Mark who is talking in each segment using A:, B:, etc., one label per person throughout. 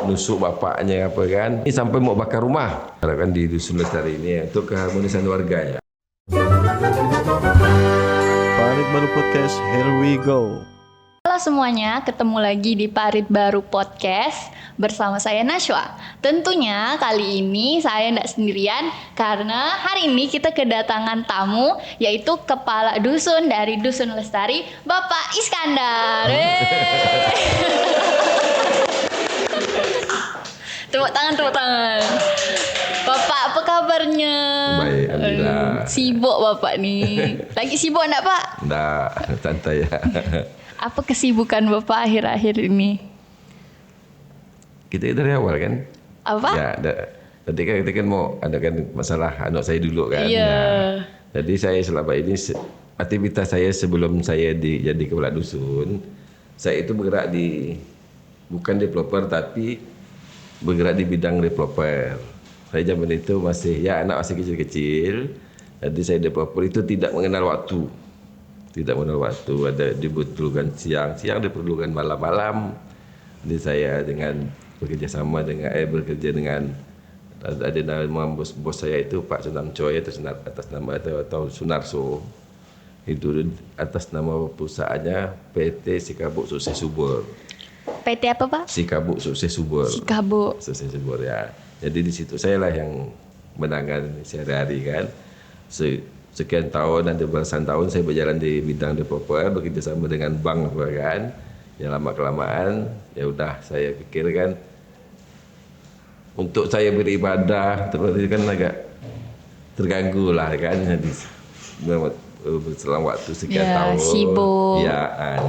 A: nusuk bapaknya apa kan. Ini sampai mau bakar rumah. Harapkan di Dusun Lestari ini untuk keharmonisan warga ya.
B: Parit Baru Podcast, here we go.
C: Halo semuanya, ketemu lagi di Parit Baru Podcast bersama saya Nashwa. Tentunya kali ini saya tidak sendirian karena hari ini kita kedatangan tamu yaitu Kepala Dusun dari Dusun Lestari, Bapak Iskandar. Tepuk tangan. Bapak, apa kabarnya?
A: Baik, alhamdulillah.
C: Sibuk Bapak nih. Lagi sibuk enggak Pak?
A: Nggak, santai ya.
C: Apa kesibukan Bapak akhir-akhir ini?
A: Kita dari awal kan.
C: Apa?
A: Ya, tadi kan kita kan mau adakan masalah anak saya dulu kan.
C: Iya.
A: Nah, jadi saya selama ini aktivitas saya sebelum saya jadi kepala dusun, saya itu bergerak bukan developer tapi bergerak di bidang developer. Saya zaman itu anak masih kecil-kecil. Jadi saya developer itu tidak mengenal waktu. Ada dibutuhkan siang diperlukan malam-malam. Jadi saya bekerja dengan ada nama bos saya itu Pak Sunam Choi atas nama atau Sunarso. Itu atas nama perusahaannya PT Sikabuk Sukses Subur.
C: PT apa Pak?
A: Sikabuk Sukses Subur.
C: Sikabuk
A: Sukses Subur ya. Jadi di situ saya lah yang menangani sehari-hari kan. Sekian tahun, ada belasan tahun saya berjalan di bidang developer, bekerja sama dengan bank kan. Yang lama-kelamaan, ya udah saya pikir kan untuk saya beribadah terus kan agak terganggu lah kan. Jadi selang waktu sekian tahun.
C: Sibuk.
A: Ya,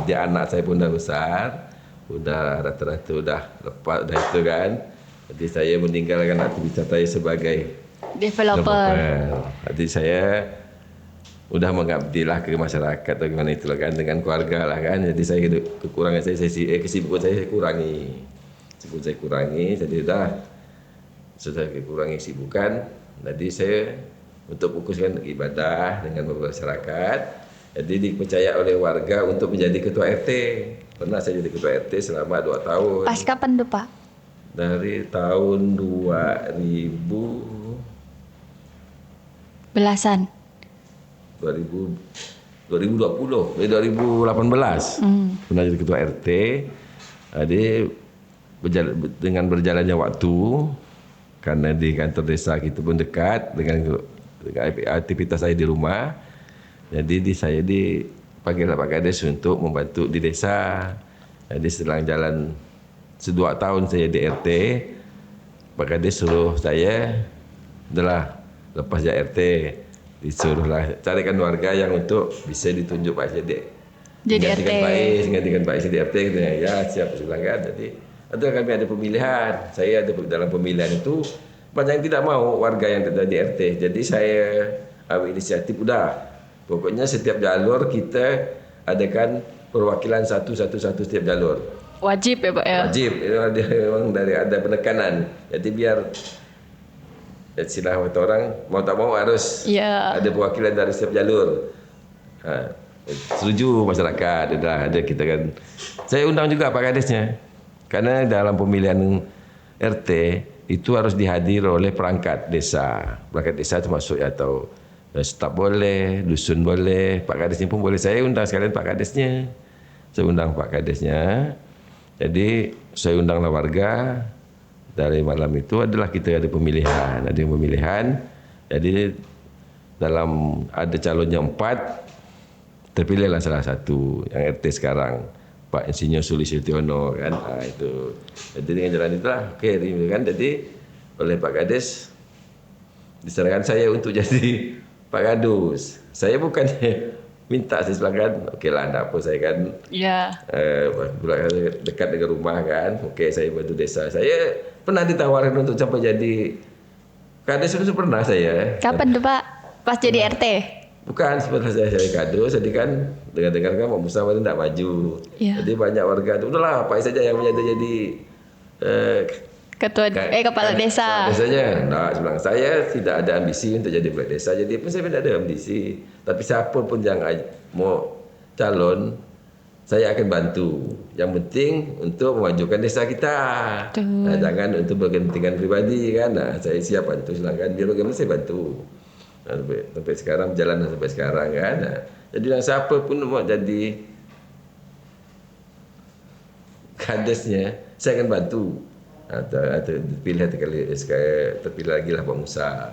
A: dia anak saya pun dah besar, udah rata-rata udah lepas dah itu kan. Jadi saya meninggalkan aktivitas saya sebagai
C: developer.
A: Jadi saya udah mengabdilah ke masyarakat atau gimana itulah kan dengan keluarga lah kan. Jadi saya kekurangan kesibukan saya kurangi. Kesibukan saya kurangi. Jadi sudah kurangi kesibukan. Jadi saya untuk fokuskan ibadah dengan masyarakat. Jadi dipercaya oleh warga untuk menjadi ketua RT. Pernah saya jadi ketua RT selama 2 tahun.
C: Pas kapan tuh Pak?
A: Dari tahun 2000
C: Belasan.
A: 2018 pernah jadi ketua RT. Jadi dengan berjalannya waktu karena di kantor desa kita pun dekat dengan aktivitas saya di rumah, jadi saya dipanggil Pak Kades untuk membantu di desa. Jadi setelah jalan 2 tahun saya di RT, Pak Kades suruh saya lepas jadi RT, disuruhlah carikan warga yang untuk bisa ditunjuk Pak jadi RT. Gantikan Pak jadi RT gitu ya, siap silakan. Jadi kami ada pemilihan. Saya ada dalam pemilihan itu banyak yang tidak mau warga yang tidak di RT. Jadi saya ambil inisiatif pokoknya setiap jalur kita adakan perwakilan satu setiap jalur.
C: Wajib ya Pak ya?
A: Wajib, memang ada penekanan. Jadi biar istilah orang mau tak mau harus ada perwakilan dari setiap jalur. Setuju masyarakat, ada kita kan. Saya undang juga Pak Kadesnya, karena dalam pemilihan RT itu harus dihadir oleh perangkat desa. Perangkat desa termasuk atau staf boleh, dusun boleh, Pak Kadesnya pun boleh. Saya undang sekalian Pak Kadesnya. Saya undang Pak Kadesnya. Jadi saya undanglah warga. Dari malam itu adalah kita ada pemilihan. Jadi ada calonnya 4, terpilihlah salah satu yang RT sekarang, Pak Insinyur Sulistiono kan. Itu. Jadi dengan jalan itulah kan. Jadi oleh Pak Kades diserahkan saya untuk jadi Pak Kadus. Saya bukannya minta saya silakan, okeylah enggak apa saya kan. Dekat dengan rumah kan. Okey, saya bantu desa. Saya pernah ditawarin untuk sampai jadi Kades itu pernah saya.
C: Kapan tuh Pak? Pas jadi RT?
A: Bukan, sebenarnya saya Kadus. Jadi kan dengar-dengar kan mau musyawarah tidak maju. Jadi banyak warga itu udahlah Pak saja yang jadi
C: kepala desa.
A: Desanya, saya tidak ada ambisi untuk jadi kepala desa. Jadi pun saya tidak ada ambisi. Tapi siapa pun yang mau calon, saya akan bantu. Yang penting untuk memajukan desa kita. Jangan untuk berkepentingan pribadi kan. Saya siap bantu, silakan. Biar bagaimana saya bantu. Sampai sekarang berjalan sampai sekarang kan. Jadi siapa pun mau jadi kadesnya, saya akan bantu. Atau terpilih lagi lah pengusaha.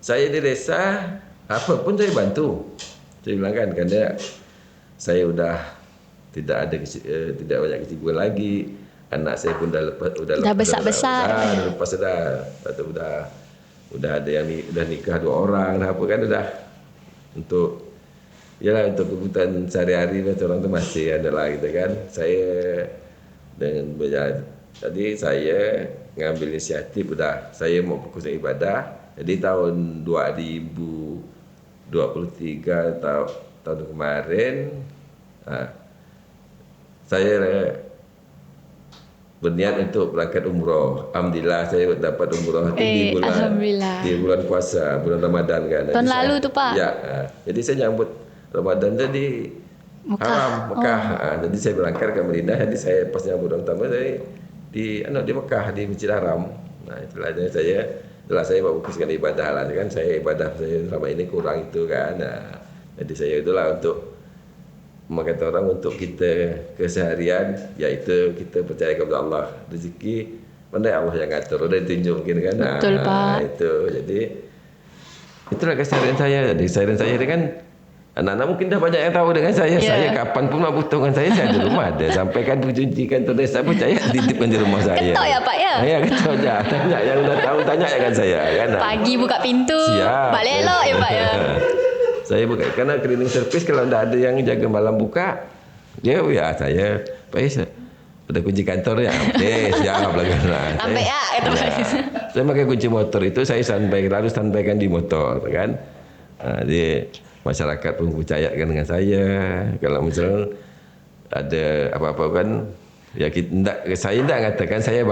A: Saya di desa, apapun saya bantu. Saya bilang kan, karena saya udah tidak banyak kesibukan lagi. Anak saya pun dah
C: besar-besar.
A: Dah lepas atau udah ada yang udah nikah 2 orang, dah apa kan udah untuk kebutuhan sehari-hari macam orang tu masih adalah gitu kan. Saya dengan tadi saya ngambil inisiatif saya mau fokus dengan ibadah. Jadi tahun 2023 tahun kemarin saya berniat untuk berangkat umroh. Alhamdulillah saya dapat umroh di bulan puasa, bulan Ramadan kan.
C: Tahun lalu tu Pak.
A: Ya, jadi saya nyambut Ramadan jadi Mekah. Jadi saya berangkat ke Madinah. Jadi saya pas nyambut orang pertama saya di Mekah, di Masjid Haram. Nah, itulah saya fokuskan ibadah lah kan. Ibadah saya selama ini kurang itu kan. Jadi saya itulah untuk kata orang untuk kita keseharian, iaitu kita percaya kepada Allah. Rezeki pandai Allah yang atur, udah ditunjuk mungkin kan.
C: Betul Pak.
A: Itu jadi itulah keseharian saya. Jadi keseharian saya ini kan anak-anak mungkin dah banyak yang tahu dengan saya. Saya kapan pun nak butuh dengan saya di rumah ada. Sampaikan kunci kantor desa pun saya dititipkan di rumah saya.
C: Ketok ya Pak ya?
A: Ya ketok je. Tanya yang dah tahu, tanya kan saya kan.
C: Pagi buka pintu,
A: siap.
C: balik elok ya Pak ya.
A: Saya buka, karena cleaning service kalau tidak ada yang jaga malam buka, saya ada kunci kantor ya, siap lah kan.
C: Sampai itu
A: saya pakai kunci motor itu saya sampaikan di motor kan. Jadi masyarakat pun percayakan dengan saya. Kalau misalnya ada apa-apa kan, saya tidak katakan saya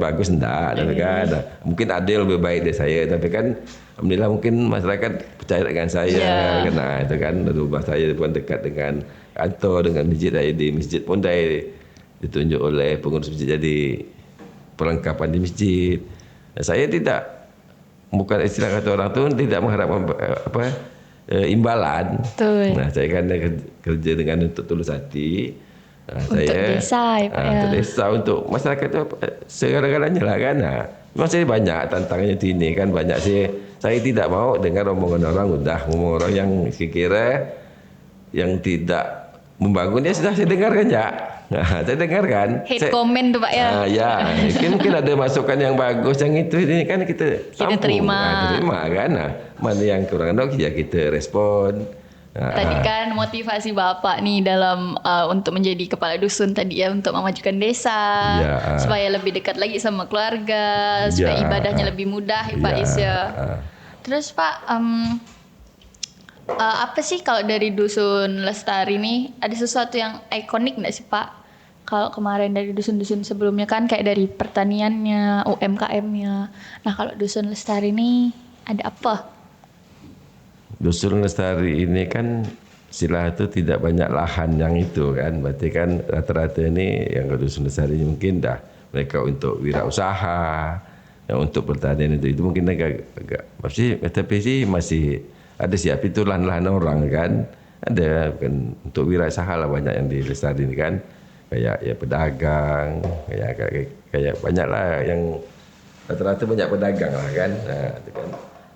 A: bagus tidak kan. Mungkin ada yang lebih baik dari saya, tapi kan alhamdulillah mungkin masyarakat percaya dengan saya. Karena itu kan rumah saya pun dekat dengan kantor, dengan masjid. Di masjid pun saya ditunjuk oleh pengurus masjid jadi perlengkapan di masjid. Saya bukan istilah kata orang tu, tidak mengharapkan imbalan.
C: Betul.
A: Nah, saya kan kerja dengan untuk tulus hati.
C: Untuk desa ya Pak ya.
A: Untuk desa, untuk masyarakat itu segala-galanya lah kan. Memang saya banyak tantangannya di ini kan, banyak saya tidak mau dengar omongan orang, ngomong orang yang sekira yang tidak membangun, sudah saya dengarkan ya. Saya dengarkan.
C: Hate comment tu Pak ya.
A: Mungkin ada masukan yang bagus yang itu ini kan kita
C: terima.
A: Terima kan. Mana yang kurang kita respon.
C: Tadi kan motivasi Bapak nih dalam untuk menjadi kepala dusun tadi ya, untuk memajukan desa, supaya lebih dekat lagi sama keluarga, supaya ibadahnya lebih mudah Pak Isya. Terus Pak, apa sih kalau dari dusun Lestari nih, ada sesuatu yang ikonik nggak sih Pak? Kalau kemarin dari dusun-dusun sebelumnya kan kayak dari pertaniannya, UMKM-nya. Nah kalau dusun Lestari ini ada apa?
A: Dusun Lestari ini kan istilah itu tidak banyak lahan yang itu kan. Berarti kan rata-rata ini yang ke Dusun Lestari ini mungkin dah mereka untuk wirausaha, yang untuk pertanian itu mungkin agak tapi sih masih ada siap itu lahan-lahan orang kan. Ada kan untuk wirausaha lah banyak yang di Lestari ini kan. Kayak ya pedagang, kayak banyak lah yang rata-rata banyak pedagang lah kan. Itu kan.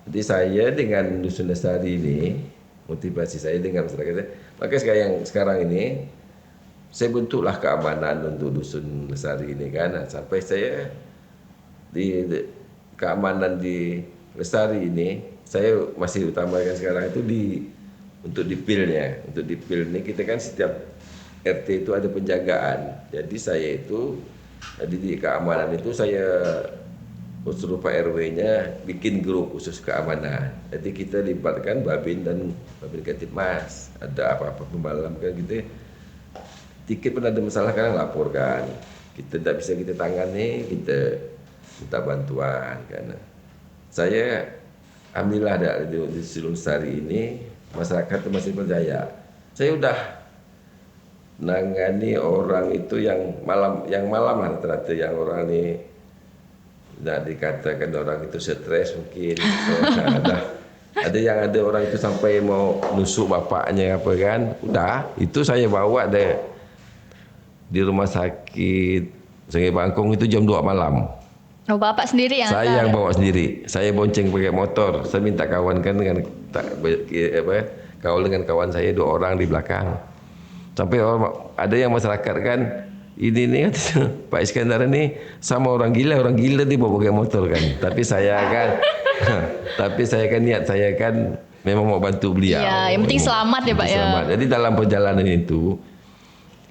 A: Jadi saya dengan Dusun Lestari ini, motivasi saya dengan masyarakat, maka sekarang ini saya bentuklah keamanan untuk Dusun Lestari ini kan. Sampai saya di keamanan di Lestari ini, saya masih utamakan sekarang itu untuk dipilnya. Untuk dipil ini kita kan setiap RT itu ada penjagaan. Jadi saya itu di keamanan itu saya suruh Pak RW-nya bikin grup khusus keamanan. Jadi kita libatkan Babin dan Babin Ketipmas. Ada apa-apa pemalam kan gitu. Dikit pun ada masalah kan laporkan. Kita tidak bisa kita tangani, kita minta bantuan karena saya alhamdulillah ada di Dusun Lestari ini masyarakat itu masih percaya. Saya udah nangani orang itu yang malam lah rata-rata yang orang ni nak dikatakan orang itu stres mungkin. Ada yang ada orang itu sampai mau nusuk bapaknya apa kan. Udah, itu saya bawa dia di rumah sakit Sungai Bangkong itu jam 2 malam.
C: Oh, bapak sendiri yang
A: Saya yang
C: antar?
A: bawa sendiri. Saya bonceng pakai motor. Saya minta kawan kan dengan kawan dengan kawan saya 2 orang di belakang. Sampai ada yang masyarakat kan, ini nih Pak Iskandar ini sama orang gila dia bawa pakai motor kan. Tapi saya kan niat saya kan memang mau bantu beliau.
C: Iya, yang penting selamat ya Pak ya.
A: Selamat. Jadi dalam perjalanan itu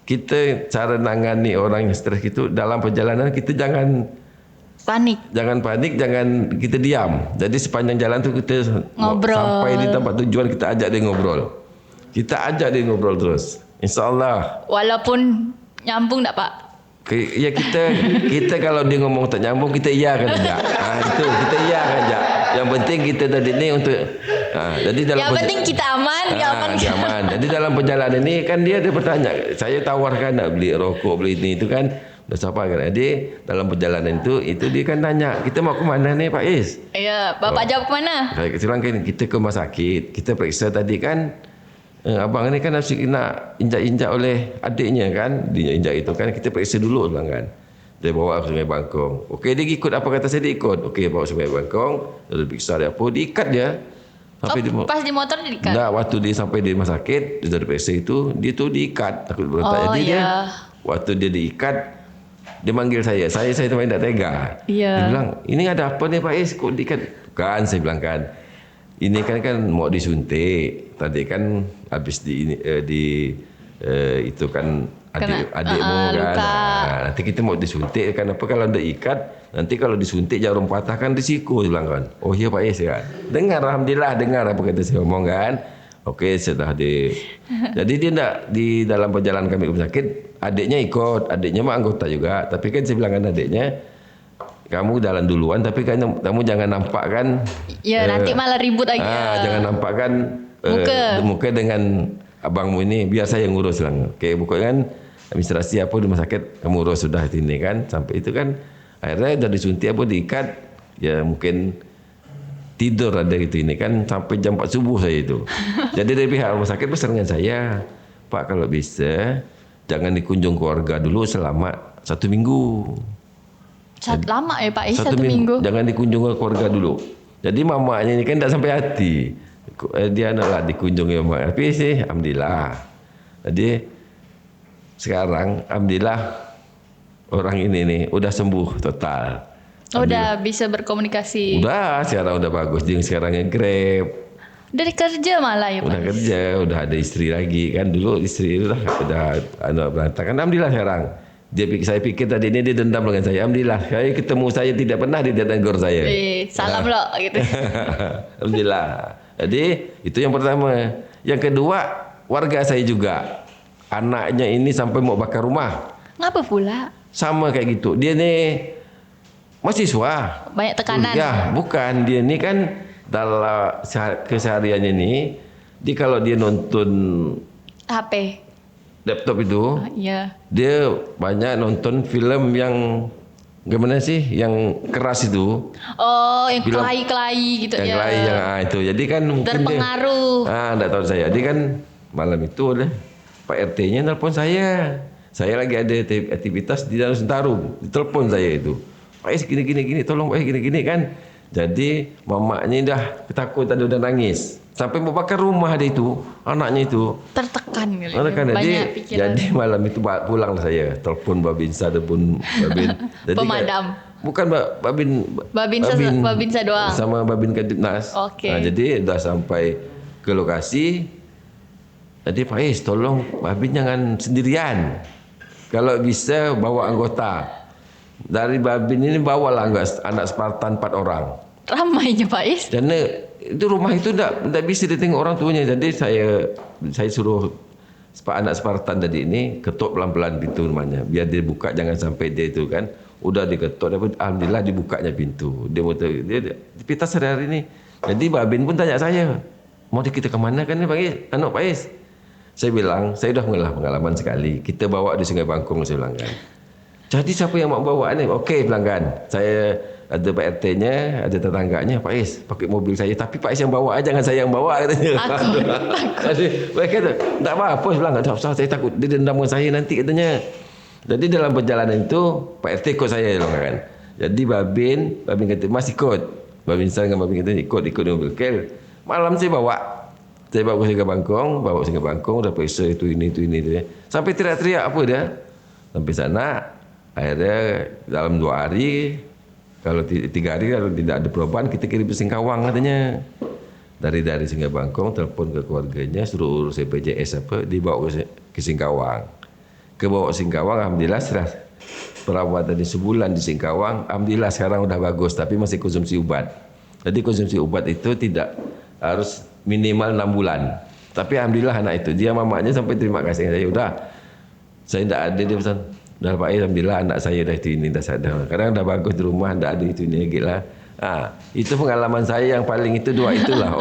A: kita cara nangani orang yang stres itu dalam perjalanan kita jangan panik, jangan kita diam. Jadi sepanjang jalan tu kita
C: ngobrol.
A: Sampai di tempat tujuan kita ajak dia ngobrol. Kita ajak dia ngobrol terus. InsyaAllah.
C: Walaupun nyambung tak Pak?
A: Ya kita kalau dia ngomong tak nyambung kita iyakan aja. Itu kita iyakan aja. Yang penting kita tadi ni untuk jadi dalam
C: yang penting kita aman, dia
A: aman. Jadi dalam perjalanan ini kan dia ada bertanya. Saya tawarkan nak beli rokok, beli ini itu kan. Dah siapa kan. Jadi dalam perjalanan itu dia kan tanya, kita mau ke mana ni Pak Is?
C: Iya, Bapak jawab ke mana?
A: Saya bilang kan kita ke rumah sakit. Kita periksa tadi kan abang ni kan nak injak-injak oleh adiknya kan. Dia injak itu kan kita periksa dulu bilang kan. Dia bawa ke Sungai Bangkong. Okey dia ikut apa kata saya dia ikut. Okey bawa Sungai Bangkong, lalu periksa dia apa, diikat dia. Sampai
C: pas di motor diikat?
A: Enggak, waktu dia sampai di rumah sakit, dia sudah periksa itu, dia tu diikat takut berontak. Jadi dia waktu dia diikat, dia manggil saya tu main tak tega. Dia bilang, ini ada apa ni Pak Is kok diikat? Bukan, saya bilang kan. Ini kan mau disuntik. Tadi kan habis itu kan adikmu kan. Nanti kita mau disuntik kan apa kalau ada ikat, nanti kalau disuntik jarum patah kan risiko dia bilang kan. Oh iya Pak Is kan. Dengar alhamdulillah dengar apa kata saya omong kan. Okey sudah jadi dia enggak di dalam perjalanan kami ke rumah sakit, adiknya ikut, adiknya mah anggota juga, tapi kan saya bilang kan adiknya kamu jalan duluan tapi kan kamu jangan nampak kan.
C: Ya nanti malah ribut lagi.
A: Jangan nampak kan muka dengan abangmu ini biar saya ngurus lah. Okey pokoknya kan administrasi apa di rumah sakit kamu urus sudah ini kan. Sampai itu kan akhirnya dah disuntik apa diikat ya mungkin tidur ada gitu ini kan sampai jam 4 subuh saya itu. Jadi dari pihak rumah sakit pesan dengan saya, Pak kalau bisa jangan dikunjung keluarga dulu selama 1 minggu.
C: Lama ya Pak Is 1 minggu.
A: Jangan dikunjung keluarga dulu. Jadi mamanya ini kan tak sampai hati. Dia naklah dikunjungi mak. Tapi sih alhamdulillah. Jadi sekarang alhamdulillah orang ini nih udah sembuh total.
C: Udah bisa berkomunikasi.
A: Udah, sekarang udah bagus. Dia sekarang nge-grab.
C: Dari kerja malah ya Pak.
A: Udah kerja, udah ada istri lagi kan. Dulu istri udah berantakan. Alhamdulillah sekarang. Saya pikir tadi ini dia dendam dengan saya. Alhamdulillah. Saya ketemu saya tidak pernah dia tegur saya.
C: Salam loh gitu.
A: Alhamdulillah. Jadi itu yang pertama. Yang kedua, warga saya juga. Anaknya ini sampai mau bakar rumah.
C: Ngapa pula?
A: Sama kayak gitu. Dia nih mahasiswa.
C: Banyak tekanan.
A: Ya, bukan. Dia ni kan dalam kesehariannya ni, kalau dia nonton
C: HP,
A: laptop itu, dia banyak nonton film yang gimana sih, yang keras itu.
C: Oh, yang kelahi-kelahi gitu
A: yang
C: ya.
A: Yang kelahi, yang itu. Jadi kan mungkin
C: terpengaruh.
A: Enggak tahu saya. Jadi kan malam itu oleh Pak RT-nya nelpon saya. Saya lagi ada aktivitas di Danau Sentarum. Ditelepon saya itu. Pak Is gini, tolong Pak Is gini kan. Jadi mamaknya dah ketakutan, udah nangis. Sampai mau bakar rumah dia itu, anaknya itu.
C: Tertekan kali.
A: Banyak pikiran. Jadi malam itu pulang saya. Telepon Babinsa ataupun Babin. Jadi
C: pemadam.
A: Bukan
C: Babinsa doang.
A: Sama Babin Kadipnas.
C: Oke.
A: Nah, jadi udah sampai ke lokasi. Jadi Pak Is tolong Babin jangan sendirian. Kalau bisa bawa anggota. Dari Babin ini bawalah anak Spartan 4 orang.
C: Ramainya Pak Is.
A: Karena itu rumah itu tidak bisa ditengok orang tuanya. Jadi saya suruh anak Spartan tadi ini ketuk pelan-pelan pintu rumahnya. Biar dia buka, jangan sampai dia itu kan. Udah diketuk, alhamdulillah dibukanya pintu. Dia aktivitas sehari-hari ini. Jadi Babin pun tanya saya, mau kita kemana kan ni Pak Is? Pak Is? Saya bilang, saya dah pengalaman sekali. Kita bawa di Sungai Bangkong, saya bilang kan. Jadi siapa yang mau bawa ni? Okey, bilang kan. Saya ada Pak RT-nya, ada tetangganya, Pak Is, pakai mobil saya. Tapi Pak Is yang bawa, jangan saya yang bawa, katanya. Jadi, mereka kata, tak apa-apa, saya bilang, tak usah, saya takut dia dendam dengan saya nanti, katanya. Jadi dalam perjalanan itu, Pak RT ikut saya, bilang kan. Jadi Babin kata, Mas ikut. Babin San dengan Babin kata, ikut di mobil. Okay. Malam saya bawa ke Sungai Bangkong, dah periksa itu ini. Sampai teriak-teriak apa dia. Sampai sana, akhirnya dalam 2 hari, kalau 3 hari kalau tidak ada perubahan, kita kirim ke Singkawang katanya. Dari Sungai Bangkong, telepon ke keluarganya, suruh urus BPJS dibawa ke Singkawang. Bawa Singkawang, alhamdulillah setelah perawatan di sebulan di Singkawang, alhamdulillah sekarang udah bagus, tapi masih konsumsi obat. Jadi konsumsi obat itu tidak harus minimal 6 bulan. Tapi alhamdulillah anak itu, dia mamanya sampai terima kasih saya. Saya tidak ada, dia pesan, dah Pak alhamdulillah anak saya dah itu ini dah sadar. Kadang dah bagus di rumah, tidak ada itu ini lagi lah. Itu pengalaman saya yang paling itu 2 itulah.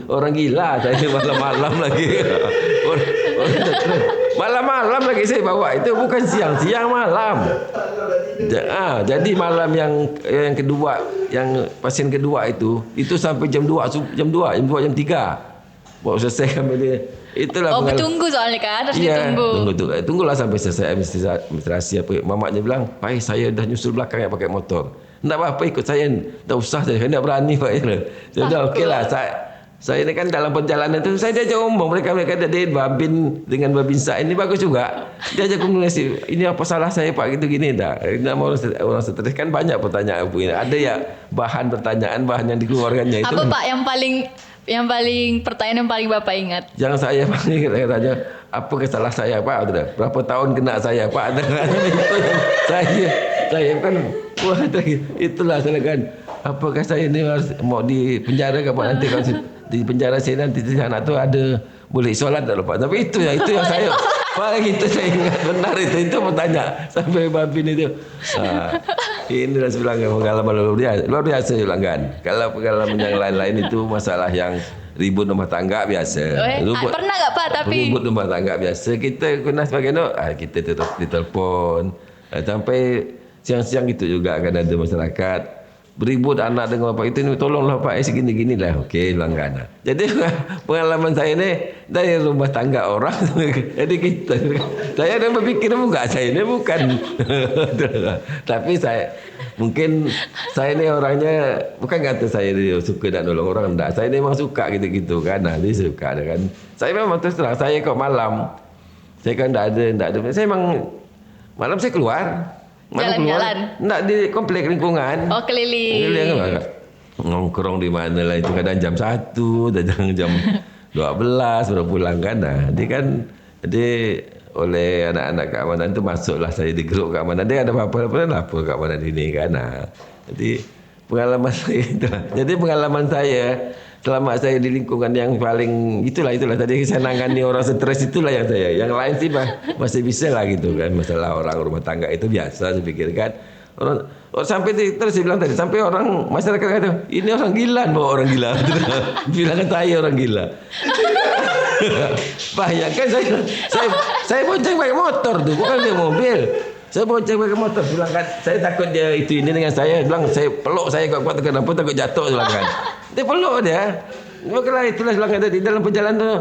A: Orang gila saya malam-malam lagi. Malam-malam lagi saya bawa, itu bukan siang malam. Jadi malam yang kedua, yang pasien kedua itu sampai jam 2, jam 3. Bawa selesai kami dia. Itulah
C: bertunggu soalnya kan, harus ditunggu.
A: Tunggulah sampai selesai administrasi apa. Mamaknya bilang, "Pai, saya dah nyusul belakang yang pakai motor." "Tak apa-apa, ikut saya. Tak usah, saya tidak berani, Pak." Saya dah okeylah. Saya ni kan dalam perjalanan tu saya diajak ngomong, mereka kata dia Babin dengan Babin Sa ini bagus juga. Dia ajak komunikasi, ini apa salah saya Pak gitu gini dah. Orang stres kan banyak pertanyaan begini. Ada ya bahan pertanyaan yang dikeluarkannya itu.
C: Apa Pak yang paling pertanyaan yang paling Bapak ingat?
A: Yang saya paling katanya, apa kesalah saya Pak? Berapa tahun kena saya Pak? Saya kan itulah saya kan. Apakah saya ni harus mau di penjara ke Pak nanti kalau di penjara saya nanti anak tu ada boleh solat tak Pak? Tapi itu yang saya paling itu saya ingat benar itu bertanya sampai Babin itu. Inilah sebilang pengalaman luar biasa bilang kan. Kalau pengalaman yang lain-lain itu masalah yang ribut rumah tangga biasa.
C: Pernah tak Pak tapi
A: ribut rumah tangga biasa kita kena sebagai kita tetap ditelepon sampai siang-siang itu juga akan ada masyarakat beribut anak dengan bapak itu ni, tolonglah Pak segini-gini lah. Okey bilang kan. Jadi pengalaman saya ni dari rumah tangga orang. Jadi saya dah berfikir bukan saya ni bukan. Tapi mungkin saya ni orangnya bukan kata saya ni suka nak nolong orang, tak. Saya ni memang suka gitu-gitu kan. Dia suka kan. Saya memang terus terang saya kok malam. Saya kan tak ada. Saya memang malam saya keluar.
C: Jalan-jalan?
A: Tak di komplek lingkungan.
C: Oh keliling.
A: Nongkrong di mana lah itu kadang jam 1, kadang jam 12 baru pulang kan. Jadi oleh anak-anak keamanan itu masuklah saya di grup keamanan. Dia ada apa-apa lapor keamanan ini kan. Jadi pengalaman saya itu. Jadi pengalaman saya selama saya di lingkungan yang paling itulah tadi saya nangani orang stres itulah yang saya. Yang lain sih masih bisa lah gitu kan. Masalah orang rumah tangga itu biasa saya pikirkan. Orang sampai terus saya bilang tadi sampai orang masyarakat kata ini orang gila bawa orang gila. Bilang kan saya orang gila. Bayangkan saya bonceng pakai motor tuh bukan dia mobil. Saya bonceng pakai motor bilang kan saya takut dia itu ini dengan saya bilang saya peluk saya kuat-kuat kenapa takut jatuh bilang kan. Dia peluk dia. Makanya itulah bilang tadi dalam perjalanan tu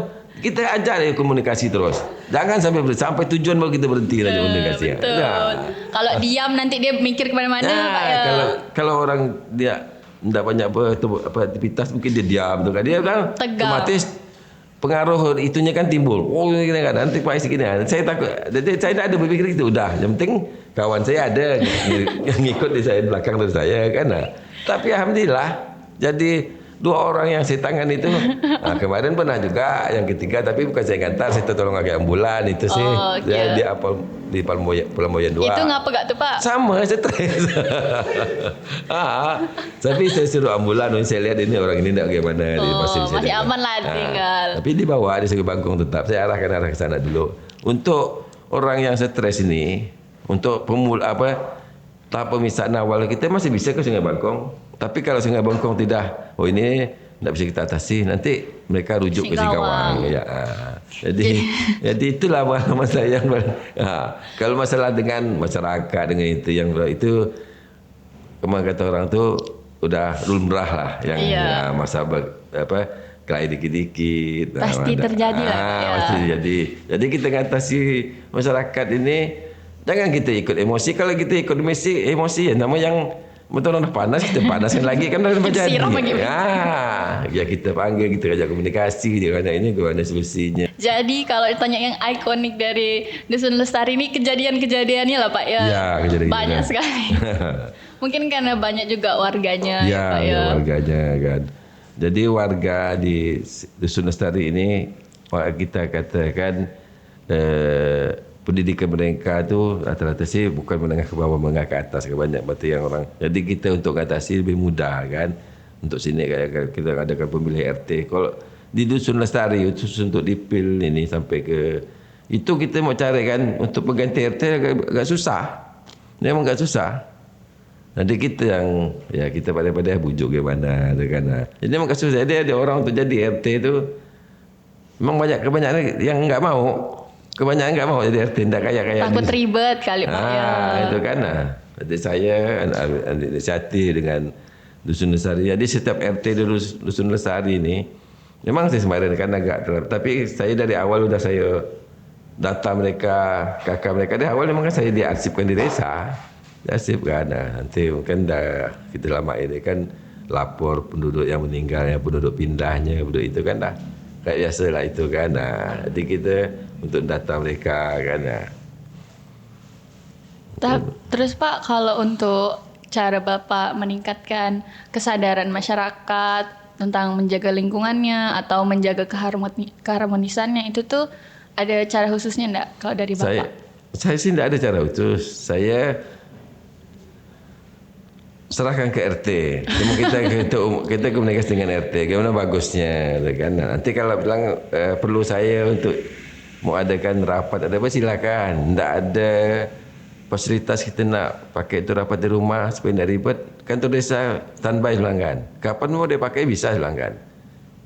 A: kita ajar dia komunikasi terus. Jangan sampai tujuan baru kita berhenti aja komunikasi.
C: Betul. Kalau diam nanti dia mikir ke mana-mana Pak ya.
A: Kalau orang dia tidak banyak aktivitas mungkin dia diam tu kan. Dia kan otomatis pengaruh itunya kan timbul. Oh ini kan nanti Pak segini. Saya takut. Jadi saya tidak ada berpikir itu. Udah, yang penting kawan saya ada yang ngikut di saya belakang dari saya kan. Tapi alhamdulillah jadi 2 orang yang saya tangani itu. Kemarin pernah juga yang ketiga tapi bukan saya gantar, saya tolong agak ambulan itu sih. Okay. Dia di Pelamoyan 2.
C: Itu ngapa gak tuh Pak?
A: Sama stres. Tapi saya suruh ambulan, saya lihat ini orang ini tidak bagaimana dia masih
C: aman lah tinggal.
A: Tapi dibawa di Sungai Bangkong tetap. Saya arah ke sana dulu. Untuk orang yang stres ini, untuk tahap pemisahan awal kita masih bisa ke Sungai Bangkong. Tapi kalau Sungai Bangkong tidak, ini tidak bisa kita atasi, nanti mereka rujuk ke Singkawang. Ya. Jadi itulah masalah yang kalau masalah dengan masyarakat dengan itu kemana kata orang tu udah lumrah lah yang masa kelahi dikit-dikit.
C: Pasti terjadi lah.
A: Pasti terjadi. Jadi kita ngatasi masyarakat ini jangan kita ikut emosi. Kalau kita ikut emosi ya nama yang betul dah panas kita panaskan lagi kan dah jadi. Ya kita panggil kita ajak komunikasi dia kata ini gimana solusinya.
C: Jadi kalau ditanya yang ikonik dari Dusun Lestari ini kejadian-kejadiannya lah Pak ya.
A: Ya, kejadian
C: banyak sekali. Mungkin karena banyak juga warganya ya Pak ya.
A: Warganya kan. Jadi warga di Dusun Lestari ini kita katakan pendidikan mereka tu rata-rata sih bukan menengah ke bawah, menengah ke atas banyak berarti yang orang. Jadi kita untuk atasi lebih mudah kan. Untuk sini kayak kita adakan pemilih RT. Kalau di Dusun Lestari khusus untuk dipil ini sampai ke itu kita mau cari kan untuk pengganti RT agak susah. Memang agak susah. Nanti kita yang kita pada bujuk gimana kan. Jadi memang susah. Jadi ada orang untuk jadi RT itu memang kebanyakan yang enggak mau. Kebanyakan enggak mau jadi RT, tidak kayak
C: takut ribet kali Pak ya.
A: Itu kan. Jadi saya inisiatif dengan Dusun Lestari. Jadi setiap RT di Dusun Lestari ini memang saya semarin kan agak terlalu. Tapi saya dari awal sudah saya data mereka, kakak mereka dari awal memang kan saya diarsipkan di desa. Diarsipkan. Nanti mungkin dah kita lama ini kan lapor penduduk yang meninggalnya, penduduk pindahnya, penduduk itu kan dah kayak biasa lah itu kan. Jadi kita untuk data mereka kan.
C: Terus Pak kalau untuk cara Bapak meningkatkan kesadaran masyarakat tentang menjaga lingkungannya atau menjaga keharmonisannya itu tuh ada cara khususnya enggak kalau dari Bapak?
A: Saya sih tidak ada cara khusus. Saya serahkan ke RT. Cuma kita komunikasi dengan RT. Gimana bagusnya, kan? Nanti kalau bilang perlu saya untuk mau adakan rapat, ada apa silakan. Tidak ada fasilitas kita nak pakai itu rapat di rumah supaya tidak ribet. Kantor desa standby selangkan. Kapan mau dia pakai bisa selangkan.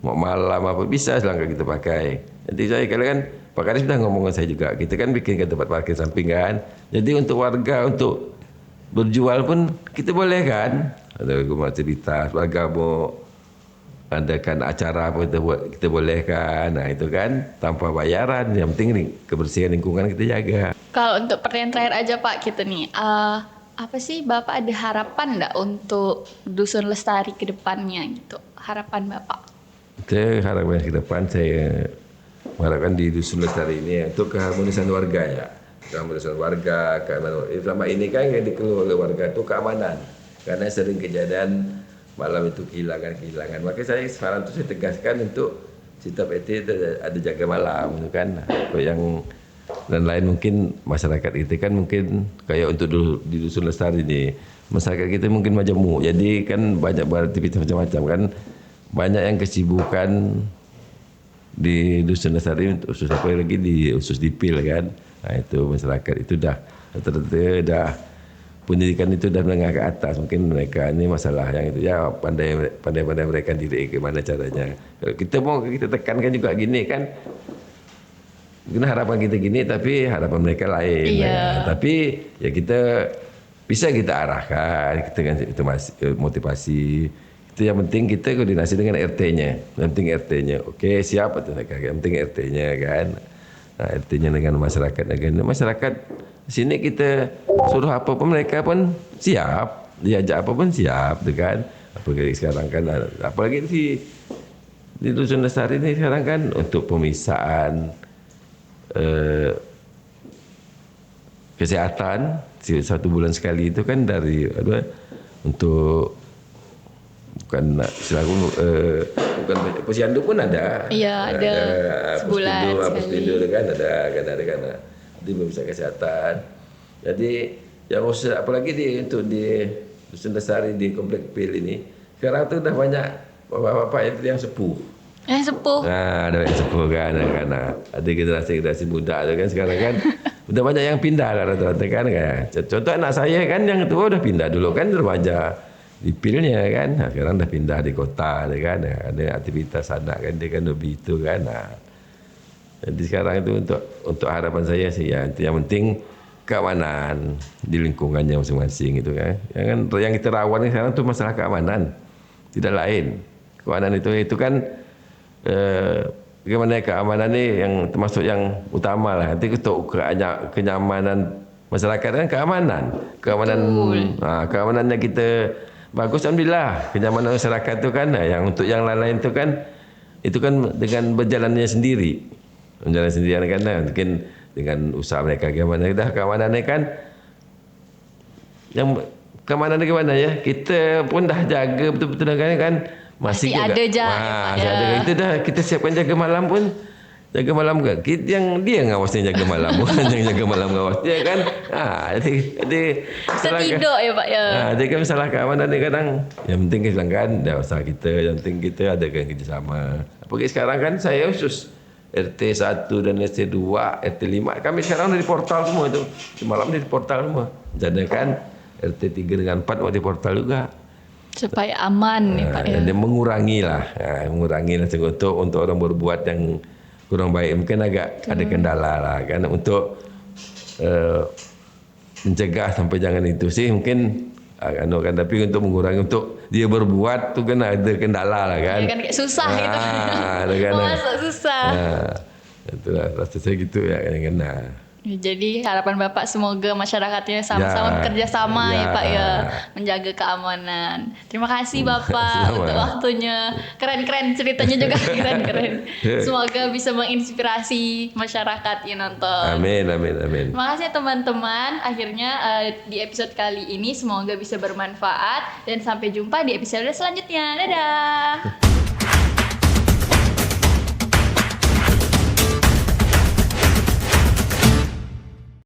A: Mau malam apa bisa selangkan kita pakai. Jadi saya kan Pak Kadis sudah ngomong dengan saya juga. Kita kan bikin tempat parkir samping kan. Jadi untuk warga untuk berjual pun kita boleh kan. Ada rumah cerita warga mau adakan acara apa kita boleh kan. Nah itu kan tanpa bayaran. Yang penting kebersihan lingkungan kita jaga.
C: Kalau untuk pertanyaan terakhir aja Pak kita nih. Apa sih Bapak ada harapan enggak untuk Dusun Lestari ke depannya gitu? Harapan Bapak?
A: Harapan ke depan saya mengharapkan di Dusun Lestari ini untuk keharmonisan warga ya. Keharmonisan warga, selama ini kan yang dikeluh oleh warga itu keamanan. Karena sering kejadian malam itu kehilangan. Maka saya sekarang itu saya tegaskan untuk setiap RT ada jaga malam itu kan. Yang dan lain mungkin masyarakat itu kan mungkin kayak untuk di Dusun Lestari ini masyarakat kita mungkin majemuk. Jadi kan banyak beraktivitas macam-macam kan. Banyak yang kesibukan di Dusun Lestari khusus apa lagi di khusus dipil kan. Nah itu masyarakat itu dah pendidikan itu dah menengah ke atas. Mungkin mereka ini masalah yang itu ya pandai mereka diri gimana caranya. Kalau kita tekankan juga gini kan. Karena harapan kita gini tapi harapan mereka lain.
C: Iya.
A: Ya. Tapi ya kita bisa kita arahkan, kita kasih motivasi. Itu yang penting kita koordinasi dengan RT-nya. Yang penting RT-nya. Oke, siap atau enggak? Yang penting RT-nya kan. Nah, RT-nya dengan masyarakat sini kita suruh apa pun mereka pun siap, diajak apa pun siap, kan? Apalagi sekarang kan, apalagi di Dusun Lestari ini sekarang kan untuk pemisahan kesehatan 1 bulan sekali itu kan dari untuk bukan bukan posyandu pun ada.
C: Iya, ada sebulan
A: posyandu kan ada kan. Jadi bisa kesehatan. Jadi yang khusus apalagi untuk di Dusun Lestari di Komplek Pil ini sekarang tuh udah banyak bapak-bapak yang sepuh.
C: Sepuh.
A: Nah, ada yang sepuh kan. Ada generasi muda kan sekarang kan udah banyak yang pindah kan rata-rata kan. Contoh anak saya kan yang tua udah pindah dulu kan remaja di pilnya kan. Nah, sekarang udah pindah di kota kan. Ada aktivitas anak kan dia kan lebih itu kan. Nah, Jadi sekarang itu untuk harapan saya sih ya, yang penting keamanan di lingkungannya masing-masing gitu kan. Yang kita rawan sekarang itu masalah keamanan, tidak lain. Keamanan itu kan bagaimana keamanan ini yang termasuk yang utama lah. Nanti untuk kenyamanan masyarakat kan keamanannya kita bagus, alhamdulillah. Kenyamanan masyarakat itu kan, yang untuk yang lain-lain itu kan dengan berjalannya sendiri. Berjalan sendirian kan, mungkin dengan usaha mereka gimana. Dah keamanannya kan, yang keamanan gimana ya? Kita pun dah jaga betul-betul kan masih juga.
C: ada je.
A: Masih ada. Itu dah kita siapkan jaga malam pun. Jaga malam kan. Yang dia ngawasnya jaga malam, bukan yang jaga malam ngawas dia kan. Jadi
C: Setidak ya Pak ya.
A: Jadi kan masalah keamanan ni kadang yang penting kita kan dah usaha kita, yang penting kita adakan kerjasama. Apalagi sekarang kan saya khusus RT 1 dan RT 2, RT 5. Kami sekarang di portal semua itu. Malam di portal semua. Jadi kan RT 3 dengan 4 di portal juga.
C: Supaya aman nih Pak ya.
A: Dan mengurangi lah untuk orang berbuat yang kurang baik. Mungkin agak ada kendala lah kan untuk mencegah sampai jangan itu sih mungkin kan, tapi untuk mengurangi untuk dia berbuat tu kan ada kendala lah kan.
C: Ya kan kayak susah gitu.
A: Kan,
C: Masuk susah.
A: Itulah rasa saya gitu ya kan.
C: Jadi harapan Bapak semoga masyarakatnya sama-sama bekerja sama ya Pak ya, menjaga keamanan. Terima kasih Bapak untuk waktunya. Keren-keren ceritanya juga keren-keren. Semoga bisa menginspirasi masyarakat yang nonton.
A: Amin.
C: Terima kasih teman-teman. Akhirnya di episode kali ini semoga bisa bermanfaat dan sampai jumpa di episode selanjutnya. Dadah.